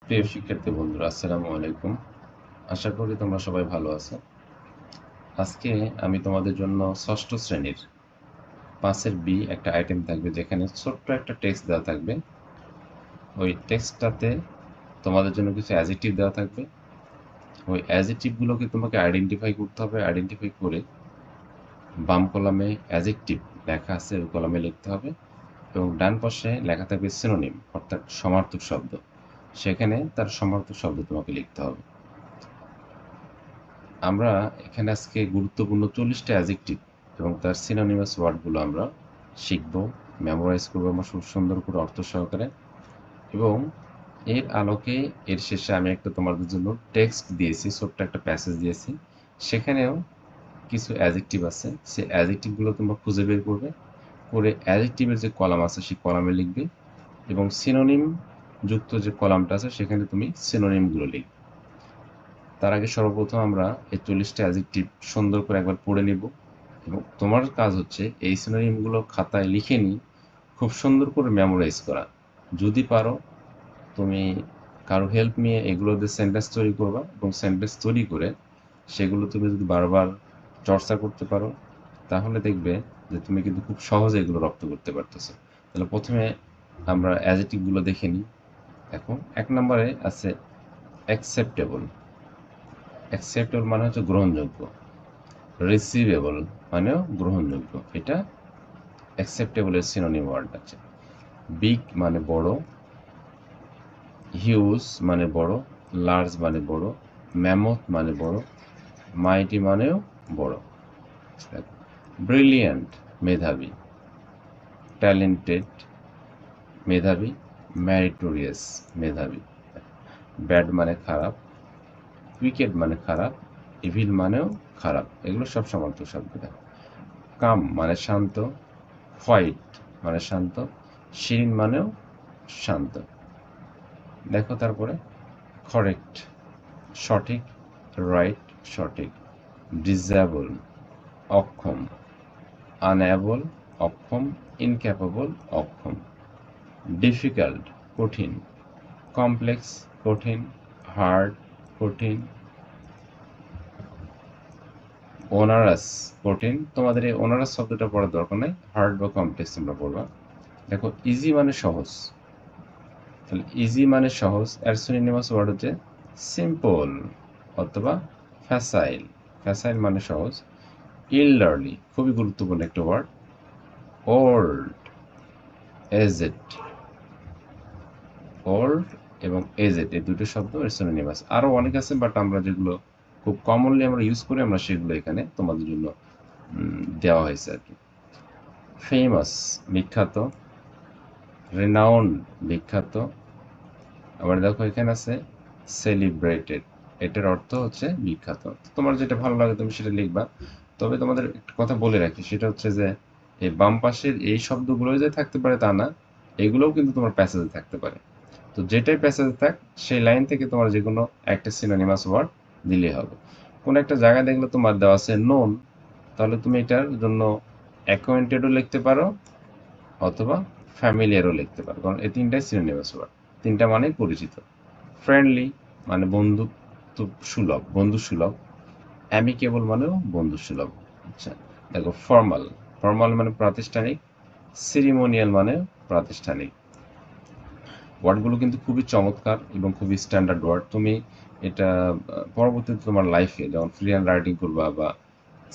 প্রিয় শিক্ষার্থী বন্ধুরা, আসসালামু আলাইকুম। আশা করি তোমরা সবাই ভালো আছো। আজকে আমি তোমাদের জন্য ষষ্ঠ শ্রেণীর 5-এর বি একটা আইটেম থাকবে, যেখানে ছোট্ট একটা টেক্সট দেওয়া থাকবে। ওই টেক্সটটাতে তোমাদের জন্য কিছু অ্যাডজেক্টিভ দেওয়া থাকবে। ওই অ্যাডজেক্টিভগুলোকে তোমাকে আইডেন্টিফাই করতে হবে। আইডেন্টিফাই করে বাম কলামে অ্যাডজেক্টিভ লেখা আছে, ওই কলামে লিখতে হবে, এবং ডান পাশে লেখা থাকবে সিনোনিম, অর্থাৎ সমার্থক শব্দ। সেখানে তার সমার্থক শব্দ তোমাকে লিখতে হবে। আমরা এখানে আজকে গুরুত্বপূর্ণ 40টা অ্যাডজেক্টিভ এবং তার সিনোনিমাস ওয়ার্ডগুলো আমরা শিখব, মেমোরাইজ করবো আমরা খুব সুন্দর করে অর্থ সহকারে। এবং এর আলোকে এর শেষে আমি একটা তোমাদের জন্য টেক্সট দিয়েছি, ছোট্ট একটা প্যাসেজ দিয়েছি। সেখানেও কিছু অ্যাডজেক্টিভ আছে, সেই অ্যাডজেক্টিভগুলো তোমরা খুঁজে বের করবে, করে অ্যাডজেক্টিভের যে কলাম আছে সেই কলামে লিখবে, এবং সিনোনিম যুক্ত যে কলামটা আছে সেখানে তুমি সিনোনিমগুলো লিখবে। তার আগে সর্বপ্রথম আমরা এই 40টা অ্যাডজেক্টিভ সুন্দর করে একবার পড়ে নিব, এবং তোমার কাজ হচ্ছে এই সিনোনিমগুলো খাতায় লিখে নিয়ে খুব সুন্দর করে মেমোরাইজ করা। যদি পারো তুমি কারো হেল্প নিয়ে এগুলো দিয়ে সেন্টেন্স তৈরি করবা, এবং সেন্টেন্স তৈরি করে সেগুলো তুমি যদি বারবার চর্চা করতে পারো, তাহলে দেখবে যে তুমি কিন্তু খুব সহজে এগুলো রপ্ত করতে পারতেছো। তাহলে প্রথমে আমরা অ্যাডজেক্টিভগুলো দেখে নিই। দেখো, 1 নম্বরে আছে অ্যাকসেপ্টেবল। অ্যাকসেপ্টেবল মানে হচ্ছে গ্রহণযোগ্য। রিসিভেবল মানেও গ্রহণযোগ্য। এটা অ্যাকসেপ্টেবলের সিনোনিম ওয়ার্ড আছে। বিগ মানে বড়, হিউজ মানে বড়, লার্জ মানে বড়, ম্যামথ মানে বড়, মাইটি মানেও বড়। ব্রিলিয়ান্ট মেধাবী, ট্যালেন্টেড মেধাবী, ম্যারিটোরিয়াস মেধাবী। ব্যাড মানে খারাপ, উইকেড মানে খারাপ, ইভিল মানেও খারাপ। এগুলো সব সমার্থক শব্দ। কাম মানে শান্ত, হোয়াইট মানে শান্ত, শিরিন মানেও শান্ত। দেখো তারপরে কারেক্ট সঠিক, রাইট সঠিক, ডিসেবল অক্ষম, আনএবল অক্ষম, ইনক্যাপেবল অক্ষম, ডিফিকাল্ট কঠিন, কমপ্লেক্স কঠিন, হার্ড কঠিন, ওনারাস কঠিন। তোমাদের এই ওনারাস শব্দটা পড়ার দরকার নেই, হার্ড বা কমপ্লেক্স তোমরা পড়বা। দেখো ইজি মানে সহজ, তাহলে ইজি মানে সহজ, এর সিনোনিমাস ওয়ার্ড হচ্ছে সিম্পল অথবা ফ্যাসাইল। ফ্যাসাইল মানে সহজ। ইল্ডারলি খুবই গুরুত্বপূর্ণ একটা ওয়ার্ড। ওল্ড, এজেড, ওল্ড এবং এজেড এই দুটো শব্দ এর সিনোনিমাস। আরও অনেক আছে, বাট আমরা যেগুলো খুব কমনলি আমরা ইউজ করি আমরা সেগুলো এখানে তোমাদের জন্য দেওয়া হয়েছে আর কি। ফেমাস বিখ্যাত, রেনাউন্ড বিখ্যাত। আবার দেখো এখানে আছে সেলিব্রেটেড, এটার অর্থ হচ্ছে বিখ্যাত। তোমার যেটা ভালো লাগে তুমি সেটা লিখবা। তবে তোমাদের একটা কথা বলে রাখি, সেটা হচ্ছে যে এই বাম পাশের এই শব্দগুলো যে থাকতে পারে তা না, এগুলোও কিন্তু তোমার প্যাসেজে থাকতে পারে। তো যেটাই প্যাসেজে থাক সেই লাইন থেকে তোমার যে কোনো একটা সিনোনিমাস ওয়ার্ড দিলেই হবে। কোনো একটা জায়গায় দেখলে তোমার দেওয়া আছে নোন, তাহলে তুমি এটার জন্য অ্যাকোয়েন্টেডও লিখতে পারো অথবা ফ্যামিলিয়ারও লিখতে পারো, কারণ এই তিনটাই সিনোনিমাস ওয়ার্ড, তিনটা মানেই পরিচিত। ফ্রেন্ডলি মানে বন্ধুত্ব সুলভ, বন্ধু সুলভ। অ্যামিকেবল মানেও বন্ধু সুলভ। আচ্ছা, দেখো ফর্মাল, ফর্মাল মানে প্রাতিষ্ঠানিক, সিরিমোনিয়াল মানে প্রাতিষ্ঠানিক। ওয়ার্ডগুলো কিন্তু খুবই চমৎকার এবং খুবই স্ট্যান্ডার্ড ওয়ার্ড। তুমি এটা পরবর্তীতে তোমার লাইফে যখন ফ্রি হ্যান্ড রাইটিং করবা বা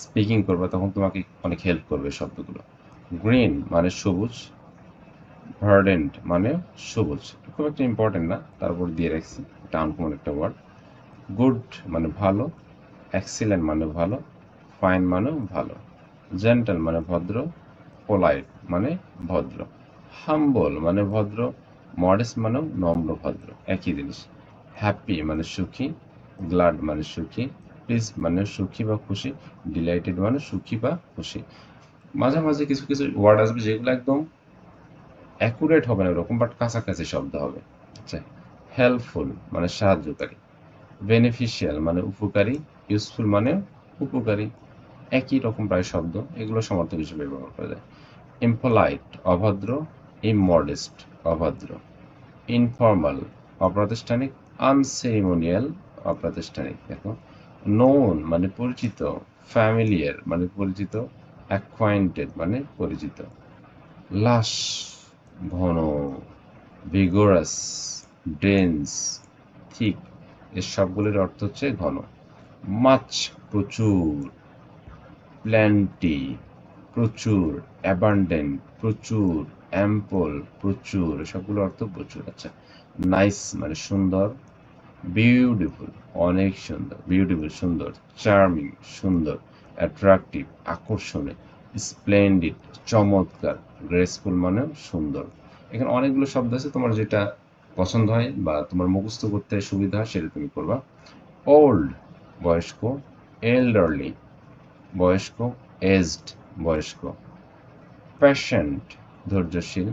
স্পিকিং করবা তখন তোমাকে অনেক হেল্প করবে শব্দগুলো। গ্রিন মানে সবুজ, ভার্ডেন্ট মানে সবুজ। খুব একটা ইম্পর্টেন্ট না, তারপর দিয়ে রাখছি, এটা আনকমন একটা ওয়ার্ড। গুড মানে ভালো, এক্সিলেন্ট মানে ভালো, ফাইন মানেও ভালো, জেন্টাল মানে ভদ্র, পোলাইট মানে ভদ্র, হাম্বল মানে ভদ্র, মডেস্ট মানেও নম্র ভদ্র, একই জিনিস। হ্যাপি মানে সুখী, গ্লাড মানে সুখী, প্লিজ মানে সুখী বা খুশি, ডিলাইটেড মানে সুখী বা খুশি। মাঝে মাঝে কিছু কিছু ওয়ার্ড আসবে যেগুলো একদম অ্যাকুরেট হবে না এরকম, বাট কাছাকাছি শব্দ হবে। আচ্ছা, হেল্পফুল মানে সাহায্যকারী, বেনিফিশিয়াল মানে উপকারী, ইউজফুল মানে উপকারী। একই রকম প্রায় শব্দ, এগুলো সমার্থক হিসেবে ব্যবহার করা যায়। ইমপোলাইট অভদ্র, ইমমডেস্ট অভদ্র, ইনফর্মাল অপ্রাতিষ্ঠানিক, আনসেরিমোনিয়াল অপ্রাতিষ্ঠানিক। দেখো নোন মানে পরিচিত, ফ্যামিলিয়ার মানে পরিচিত, অ্যাকোয়াইন্টেড মানে পরিচিত। লাশ ঘন, ভিগোরাস, ডেন্স, থিক, এর সবগুলির অর্থ হচ্ছে ঘন। মাছ প্রচুর, প্ল্যান্টি প্রচুর, অ্যাবান্ডেন্ট প্রচুর, অ্যাম্পল প্রচুর, সবগুলো অর্থ প্রচুর। আচ্ছা, নাইস মানে সুন্দর, বিউটিফুল অনেক সুন্দর, বিউটিফুল সুন্দর, চার্মিং সুন্দর, অ্যাট্রাকটিভ আকর্ষণীয়, স্প্লেন্ডিড চমৎকার, গ্রেসফুল মানে সুন্দর। এখানে অনেকগুলো শব্দ আছে, তোমার যেটা পছন্দ হয় বা তোমার মুখস্থ করতে সুবিধা হয় সেটা তুমি করবা। ওল্ড বয়স্ক, এল্ডারলি বয়স্ক, এজড বয়স্ক। প্যাশেন্ট ধৈর্যশীল,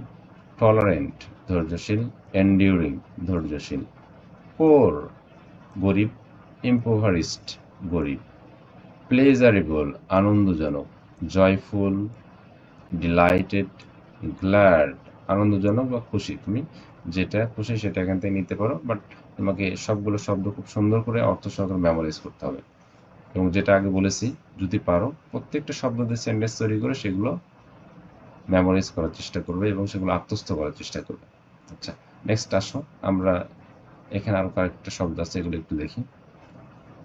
টলারেন্ট ধৈর্যশীল, এন্ডিউরিং ধৈর্যশীল। পোর গরিব, ইম্পোভারিস্ট গরিব। প্লেজারেবল আনন্দজনক, জয়ফুল, ডিলাইটেড, গ্ল্যাড আনন্দজনক বা খুশি। তুমি যেটা খুশি সেটা এখান থেকে নিতে পারো, বাট তোমাকে সবগুলো শব্দ খুব সুন্দর করে অর্থ সহকারে মেমোরাইজ করতে হবে। এবং যেটা আগে বলেছি, যদি পারো প্রত্যেকটা শব্দ দিয়ে সেন্টেন্স তৈরি করে সেগুলো মেমোরাইজ করার চেষ্টা করবে এবং সেগুলো আত্মস্থ করার চেষ্টা করবে। আচ্ছা, নেক্সট আসো, আমরা এখানে আরো কয়েকটা শব্দ আছে, এগুলো একটু দেখি।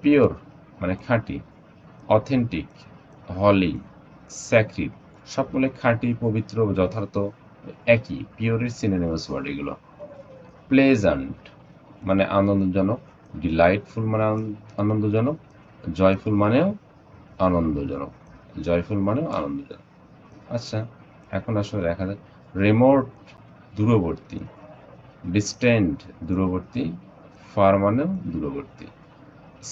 পিওর মানে খাঁটি, অথেন্টিক, হলি, স্যাক্রিড, সবগুলো খাঁটি, পবিত্র, যথার্থ, একই, পিওরের সিনোনিমাস ওয়ার্ড এগুলো। প্লেজান্ট মানে আনন্দজনক, ডিলাইটফুল মানে আনন্দজনক, জয়ফুল মানেও আনন্দজনক, জয়ফুল মানেও আনন্দজনক। আচ্ছা, এখন আসলে দেখা যায় রিমোট দূরবর্তী, ডিস্টেন্ট দূরবর্তী, ফার মানেও দূরবর্তী।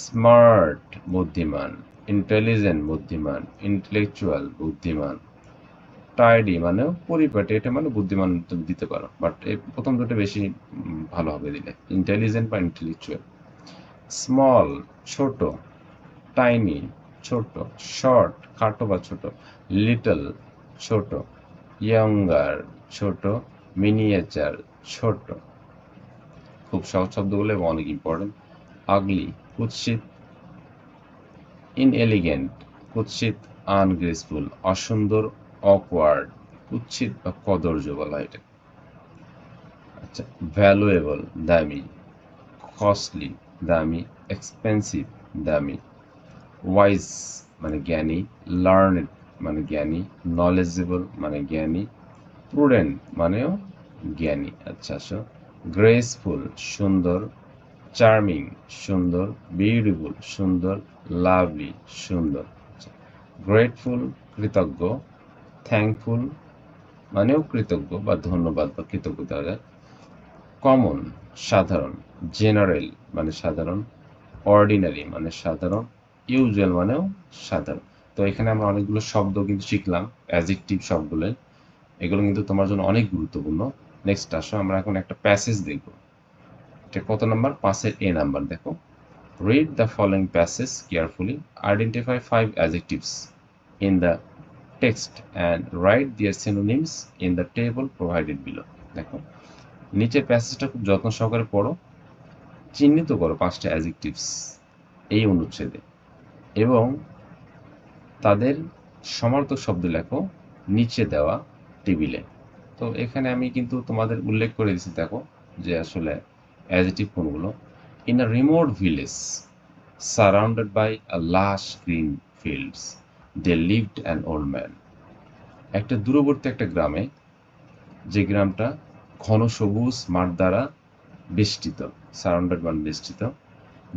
স্মার্ট বুদ্ধিমান, ইন্টেলিজেন্ট বুদ্ধিমান, ইন্টেলেকচুয়াল বুদ্ধিমান। টাইডি মানেও পরিপাটি, এটা মানে বুদ্ধিমান তুমি দিতে পারো, বাট এই প্রথম দুটো বেশি ভালো হবে দিলে, ইন্টেলিজেন্ট বা ইন্টেলেকচুয়াল। স্মল ছোট, টাইনি ছোট, শর্ট খাটো বা ছোট, লিটল ছোট, ইয়ঙ্গার ছোট, মিনিয়েচার ছোট। খুব সহজ শব্দগুলো এবং অনেক ইম্পর্টেন্ট। আগলি কুৎসিত, ইনএলিগেন্ট কুৎসিত, আনগ্রেসফুল অসুন্দর, অকওয়ার্ড কুৎসিত বা কদর্য বলা হয় এটা। আচ্ছা, ভ্যালুয়েবল দামি, কস্টলি দামি, এক্সপেন্সিভ দামি। ওয়াইজ মানে জ্ঞানী, লার্নেড মানে জ্ঞানী, নলেজেবল মানে জ্ঞানী, প্রুডেন্ট মানেও জ্ঞানী। আচ্ছা আসো, গ্রেসফুল সুন্দর, চার্মিং সুন্দর, বিউটিফুল সুন্দর, লাভলি সুন্দর। গ্রেটফুল কৃতজ্ঞ, থ্যাঙ্কফুল মানেও কৃতজ্ঞ বা ধন্যবাদ বা কৃতজ্ঞ দেওয়া যায়। কমন সাধারণ, জেনারেল মানে সাধারণ, অর্ডিনারি মানে সাধারণ, ইউজুয়াল মানেও সাধারণ। তো এখানে আমরা অনেকগুলো শব্দ কিন্তু শিখলাম, অ্যাডজেক্টিভ সবগুলো, এগুলো কিন্তু তোমার জন্য অনেক গুরুত্বপূর্ণ। নেক্সট আসো, আমরা এখন একটা প্যাসেজ দেখব। এটা কত নাম্বার? 5-এর A number. দেখো, read the following passage carefully, identify 5 adjectives in the text and write their synonyms in the table provided below. দেখো, নিচের প্যাসেজটা খুব যত্ন সহকারে পড়ো, চিহ্নিত করো 5টা অ্যাডজেক্টিভস এই অনুচ্ছেদে এবং তাদের সমার্থক শব্দ লেখো নিচে দেওয়া টেবিলে। তো এখানে আমি কিন্তু তোমাদের উল্লেখ করে দিচ্ছি, দেখো যে আসলে অ্যাডজেক্টিভ কোনগুলো। In a remote village surrounded by a lush green fields they lived an old man. একটা দূরবর্তী একটা গ্রামে, যে গ্রামটা ঘন সবুজ মাঠ দ্বারা বেষ্টিত, সারাউন্ডেড মানে বেষ্টিত,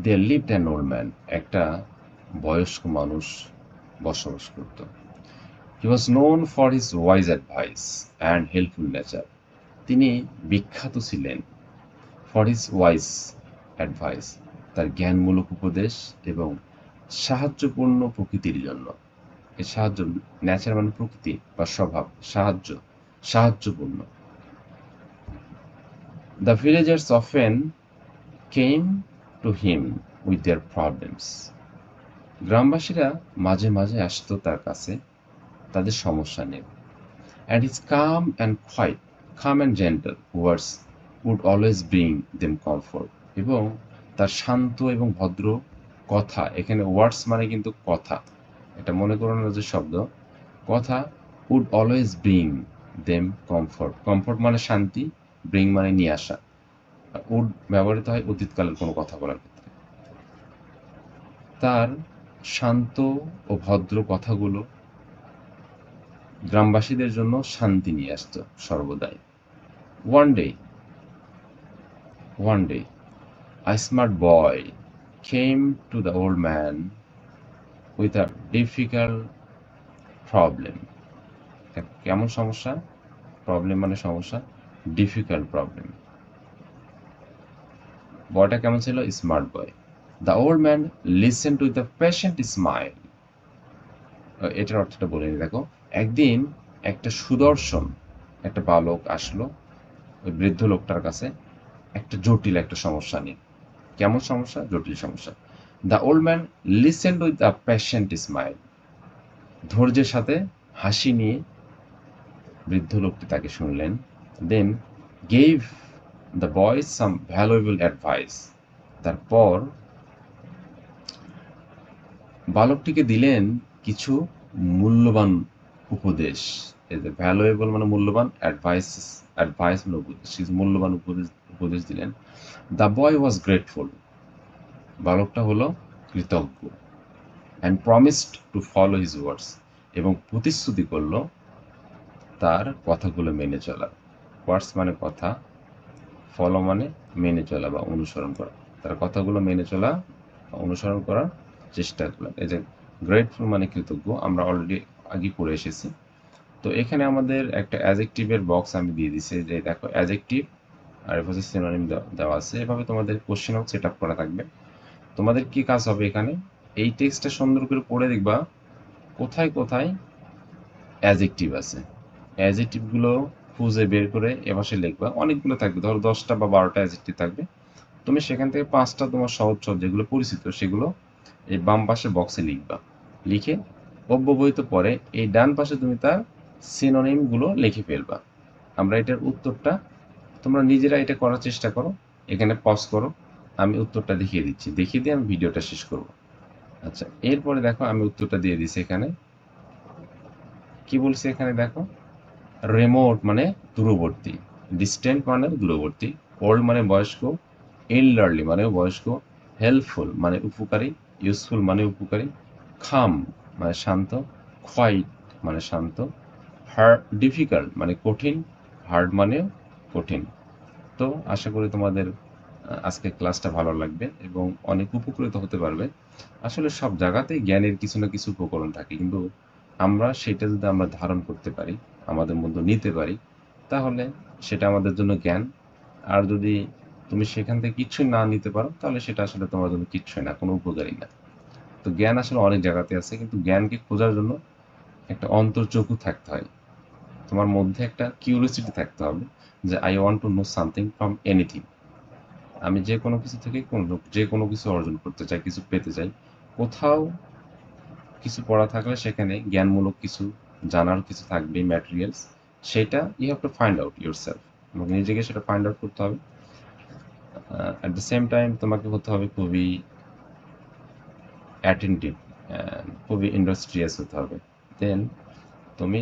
they lived an old man, একটা বয়স্ক মানুষ বসবাস করত। He was known for his wise advice and helpful nature. তিনি বিখ্যাত ছিলেন ফর হিজ ওয়াইজ অ্যাডভাইস, তার জ্ঞানমূলক উপদেশ এবং সাহায্যপূর্ণ প্রকৃতির জন্য। এই সাহায্য, নেচার মানে প্রকৃতি বা স্বভাব, সাহায্যপূর্ণ। The villagers often came to him with their problems. গ্রামবাসীরা মাঝে মাঝে আসতো তার কাছে তাদের সমস্যা নিয়ে। And his calm and quiet, calm and gentle words would always bring them comfort, এবং তার শান্ত এবং ভদ্র কথা, এখানে ওয়ার্ডস মানে কিন্তু কথা, এটা মনে করানোর যে শব্দ কথা, would always bring them comfort, comfort মানে শান্তি, ব্রিং মানে নিয়ে আসা, উড ব্যবহৃত হয় অতীতকালের কোনো কথা বলার ক্ষেত্রে। তার শান্ত ও ভদ্র কথাগুলো গ্রামবাসীদের জন্য শান্তি নিয়ে আসতো সর্বদাই। One day, a smart boy came to the old man with a difficult problem. কেমন সমস্যা? প্রবলেম মানে সমস্যা, ডিফিকাল্ট প্রবলেম। বয়টা কেমন ছিল? Smart boy. The old man listened with a patient smile. এটার অর্থটা বলে নি, দেখো। একদিন একটা সুদর্শন একটা বালক আসলো ওই বৃদ্ধ লোকটার কাছে একটা জটিল একটা সমস্যা নিয়ে। কেমন সমস্যা? জটিল সমস্যা। The old man listened with a patient smile. ধৈর্যের সাথে হাসি নিয়ে বৃদ্ধ লোকটি তাকে শুনলেন। Then gave the boy some valuable advice. তারপর বালকটিকে দিলেন কিছু মূল্যবান উপদেশ। এই যে ভ্যালুয়েবল মানে মূল্যবান, অ্যাডভাইস মানে উপদেশ, কিছু মূল্যবান উপদেশ দিলেন। The boy was grateful. বালকটা হলো কৃতজ্ঞ। And promised to follow his words. এবং প্রতিশ্রুতি করলো তার কথাগুলো মেনে চলা। ওয়ার্ডস মানে কথা, ফলো মানে মেনে চলা বা অনুসরণ করা। তার কথাগুলো মেনে চলা, অনুসরণ করার চেষ্টা করলাম। এই যে গ্রেটফুল মানে কৃতজ্ঞ, আমরা অলরেডি আগে পড়ে এসেছি। তো এখানে আমাদের একটা অ্যাডজেক্টিভের বক্স আমি দিয়ে দিছি, যে দেখো অ্যাডজেক্টিভ আর এভাবে সিনোনিম দেওয়া আছে। এভাবে তোমাদের কোশ্চেনও সেট আপ করা থাকবে। তোমাদের কি কাজ হবে, এখানে এই টেক্সটটা সুন্দর করে পড়ে দেখবা কোথায় কোথায় অ্যাডজেক্টিভ আছে। অ্যাডজেক্টিভগুলো খুঁজে বের করে এভাবে লিখবা। অনেকগুলো থাকবে, ধরো 10টা বা 12টা অ্যাডজেক্টিভ থাকবে। তুমি সেখান থেকে 5টা তোমার সহজ যেগুলো পরিচিত সেগুলো এই বাম পাশে বক্সে লিখবা। লিখে অব্যবহিত পরে এই ডান পাশে তুমি তার সিনোনিমগুলো লিখে ফেলবা। আমরা এটার উত্তরটা, তোমরা নিজেরা এটা করার চেষ্টা করো। এখানে পজ করো, আমি উত্তরটা দেখিয়ে দিচ্ছি, দেখিয়ে দিয়ে আমি ভিডিওটা শেষ করব। আচ্ছা, এরপরে দেখো আমি উত্তরটা দিয়ে দিচ্ছি। এখানে কি বলছি, এখানে দেখো রিমোট মানে দূরবর্তী, ডিস্টেন্ট মানে দূরবর্তী, ওল্ড মানে বয়স্ক, এল্ডারলি মানে বয়স্ক, হেল্পফুল মানে উপকারী, ইউজফুল মানে উপকারী, খাম মানে শান্ত, কোয়াইট মানে শান্ত, হার্ড ডিফিকাল্ট মানে কঠিন, হার্ড মানে কঠিন। তো আশা করি তোমাদের আজকে ক্লাসটা ভালো লাগবে এবং অনেক উপকৃত হতে পারবে। আসলে সব জায়গাতেই জ্ঞানের কিছু না কিছু উপকরণ থাকে, কিন্তু আমরা সেটা যদি আমরা ধারণ করতে পারি, আমাদের মধ্যে নিতে পারি, তাহলে সেটা আমাদের জন্য জ্ঞান। আর যদি তুমি সেখান থেকে কিচ্ছুই না নিতে পারো, তাহলে সেটা আসলে তোমার জন্য কিচ্ছুই না, কোনো উপকারী না। তো জ্ঞান আসলে অনেক জায়গাতে আছে, কিন্তু জ্ঞানকে খোঁজার জন্য একটা অন্তর্চক্ষু থাকতে হয়। তোমার মধ্যে একটা কিউরিওসিটি থাকতে হবে, যে I want to know something from anything. আমি যে কোনো কিছু থেকে যে কোনো কিছু অর্জন করতে চাই, কিছু পেতে চাই। কোথাও কিছু পড়া থাকলে সেখানে জ্ঞানমূলক কিছু জানার কিছু থাকবে, ম্যাটেরিয়ালস, সেটা you have to find out yourself. তোমাকে নিজেকে সেটা ফাইন্ড আউট করতে হবে। অ্যাট দ্য সেম টাইম তোমাকে হতে হবে খুবই অ্যাটেন্টিভ, খুবই ইন্ডাস্ট্রিয়াস হতে হবে। দেন তুমি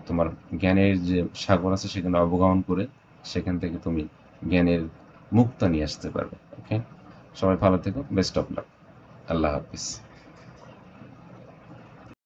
তোমার জ্ঞানের যে সাগর আছে সেখানে অবগাহন করে সেখান থেকে তুমি জ্ঞানের মুক্তা নিয়ে আসতে পারবে। ওকে, সবাই ভালো থেকো, best of luck, Allah Hafiz.